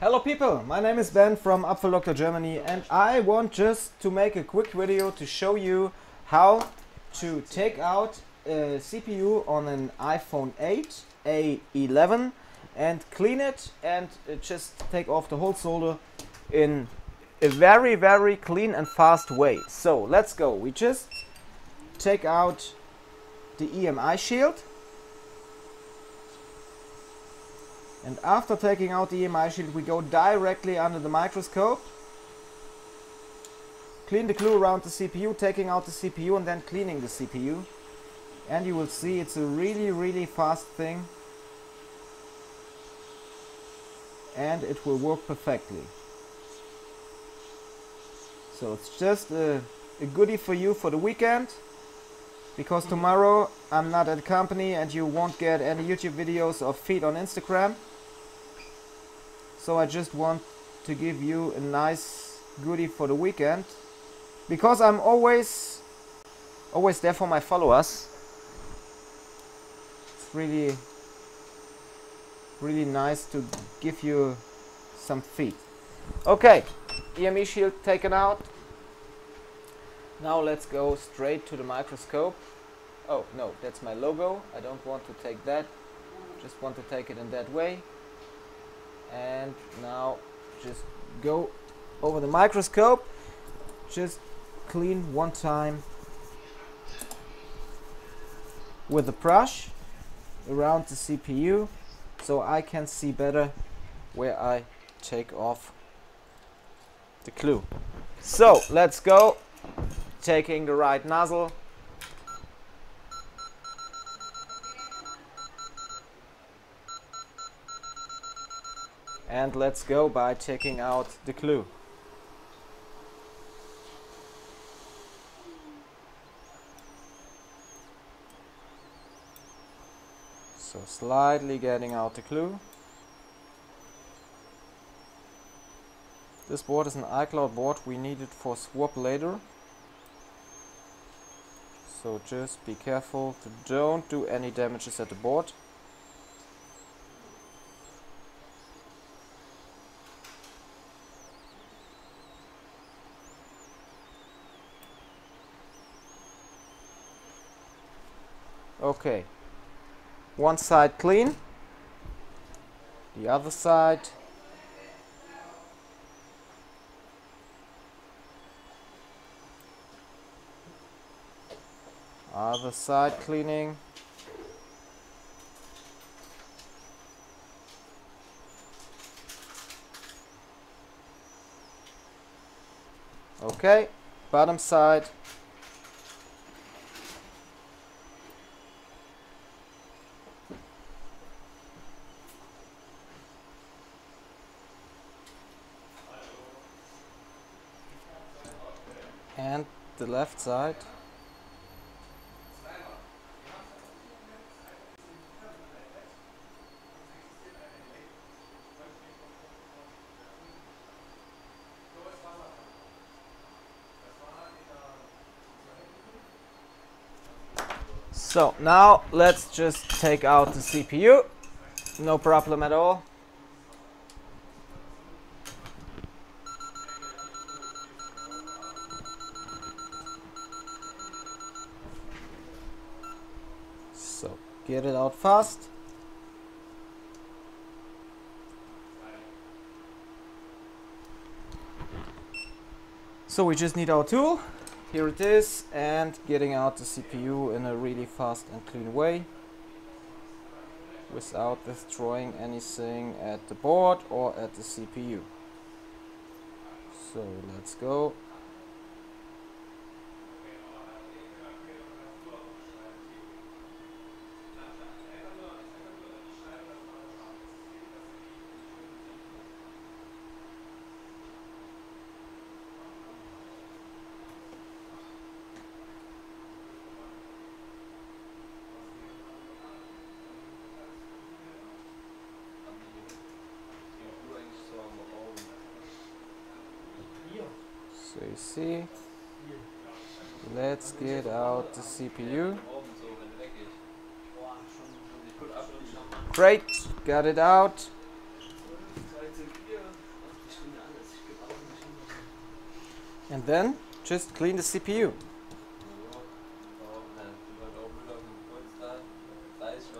Hello people, my name is Ben from Apfeldoktor Germany, and I want just to make a quick video to show you how to take out a CPU on an iPhone 8, A11, and clean it and just take off the whole solder in a very clean and fast way. So let's go. We just take out the EMI shield. And after taking out the EMI shield, we go directly under the microscope, clean the glue around the CPU, taking out the CPU and then cleaning the CPU. And you will see it's a really fast thing. And it will work perfectly. So it's just a goodie for you for the weekend. Because tomorrow I'm not at the company and you won't get any YouTube videos or feed on Instagram. So I just want to give you a nice goodie for the weekend. Because I'm always there for my followers. It's really nice to give you some feed. Okay, EMI shield taken out. Now let's go straight to the microscope. Oh no, that's my logo. I don't want to take that. Just want to take it in that way. And now just go over the microscope. Just clean one time with the brush around the CPU so I can see better where I take off the glue. So let's go. Taking the right nozzle. And let's go by taking out the glue. So slightly getting out the glue. This board is an iCloud board, we need it for swap later. So just be careful to don't do any damages at the board. Okay, one side clean, the other side. Other side cleaning. Okay, bottom side. And the left side. So now let's just take out the CPU. No problem at all. So get it out fast. So we just need our tool. Here it is, and getting out the CPU in a really fast and clean way without destroying anything at the board or at the CPU. So let's go. So you see, let's get out the CPU. Great, got it out. And then just clean the CPU.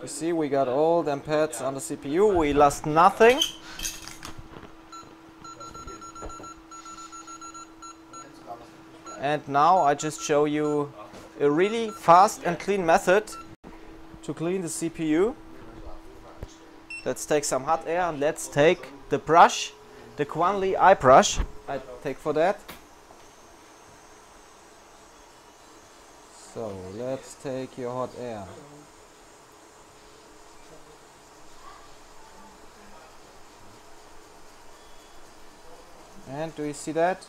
You see, we got all them pads on the CPU, we lost nothing. And now I just show you a really fast and clean method to clean the CPU. Let's take some hot air and let's take the brush, the Quanly eye brush. I take for that. So let's take your hot air. And do you see that?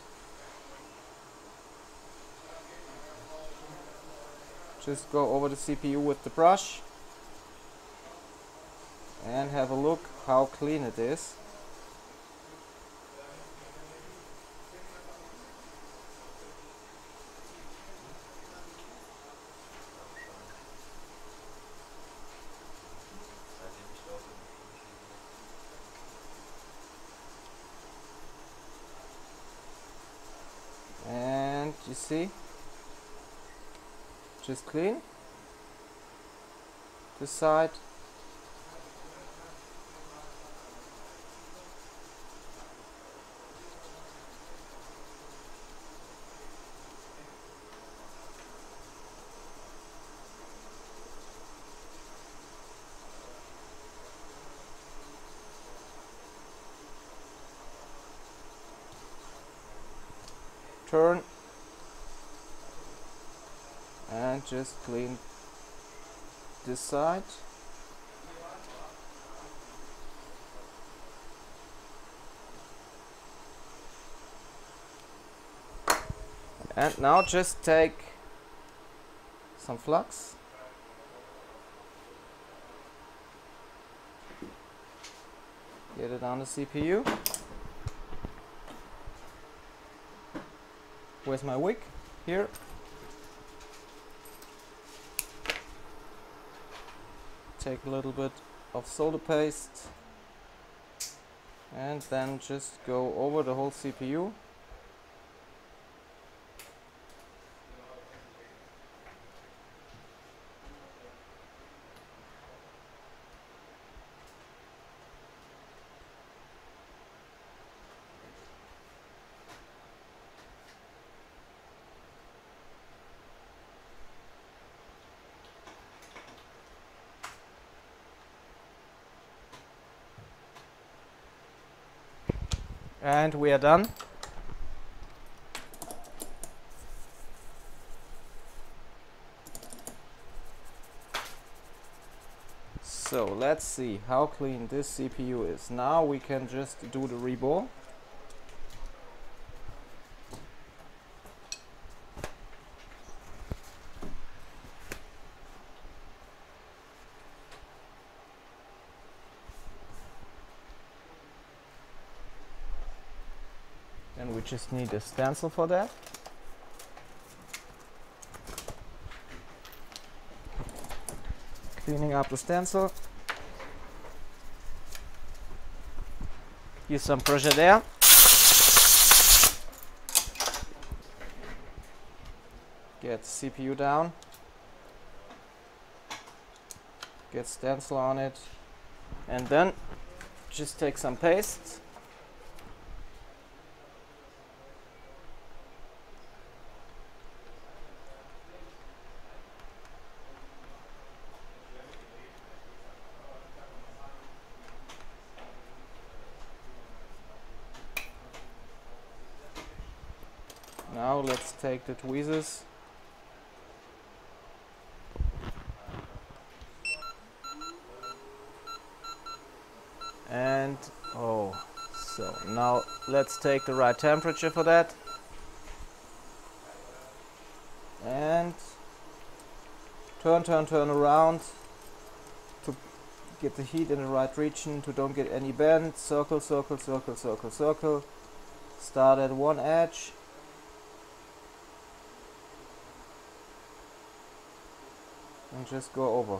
Just go over the CPU with the brush and have a look how clean it is. And you see, just clean this side. Turn and just clean this side. And now just take some flux. Get it on the CPU. Where's my wick? Here. Take a little bit of solder paste and then just go over the whole CPU. And we are done. So let's see how clean this CPU is. Now we can just do the reball. And we just need a stencil for that. Cleaning up the stencil. Use some pressure there. Get CPU down. Get stencil on it. And then just take some paste. Now let's take the tweezers and so now let's take the right temperature for that and turn around to get the heat in the right region, to don't get any bend. Circle, start at one edge. And just go over.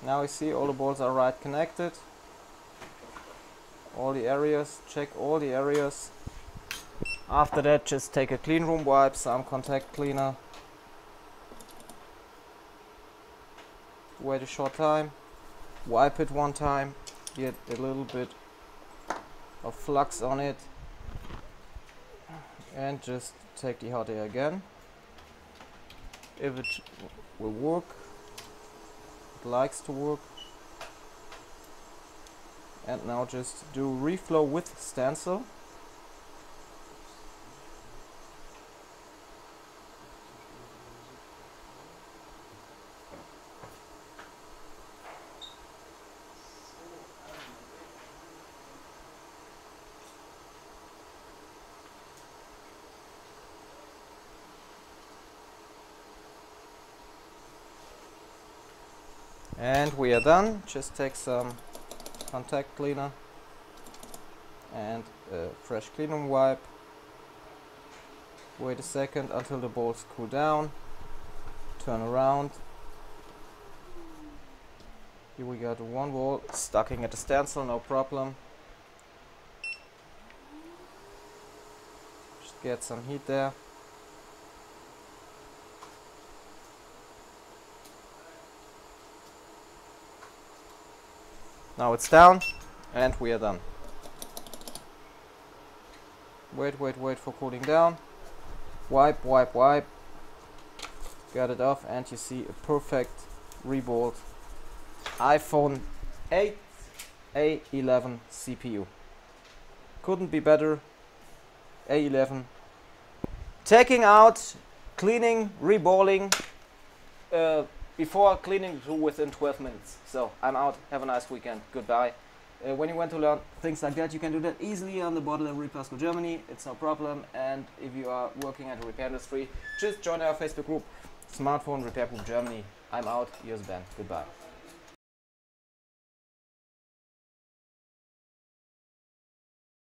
Now you see all the balls are right connected. All the areas, check all the areas. After that, just take a clean room wipe, some contact cleaner. Wait a short time. Wipe it one time. Get a little bit of flux on it. And just take the hot air again. If it will work. It likes to work. And now just do reflow with stencil. And we are done. Just take some contact cleaner and a fresh cleaning wipe. Wait a second until the balls cool down. Turn around. Here we got one ball stucking at the stencil, no problem. Just get some heat there. Now it's down and we are done. Wait for cooling down. Wipe. Got it off and you see a perfect Reball iPhone 8 A11 CPU. Couldn't be better. A11. Taking out, cleaning, reballing. Before cleaning through within 12 minutes. So I'm out. Have a nice weekend. Goodbye. When you want to learn things like that, you can do that easily on the board of Repair School Germany. It's no problem. And if you are working at the repair industry, just join our Facebook group, Smartphone Repair Group Germany. I'm out. Here's Ben. Goodbye.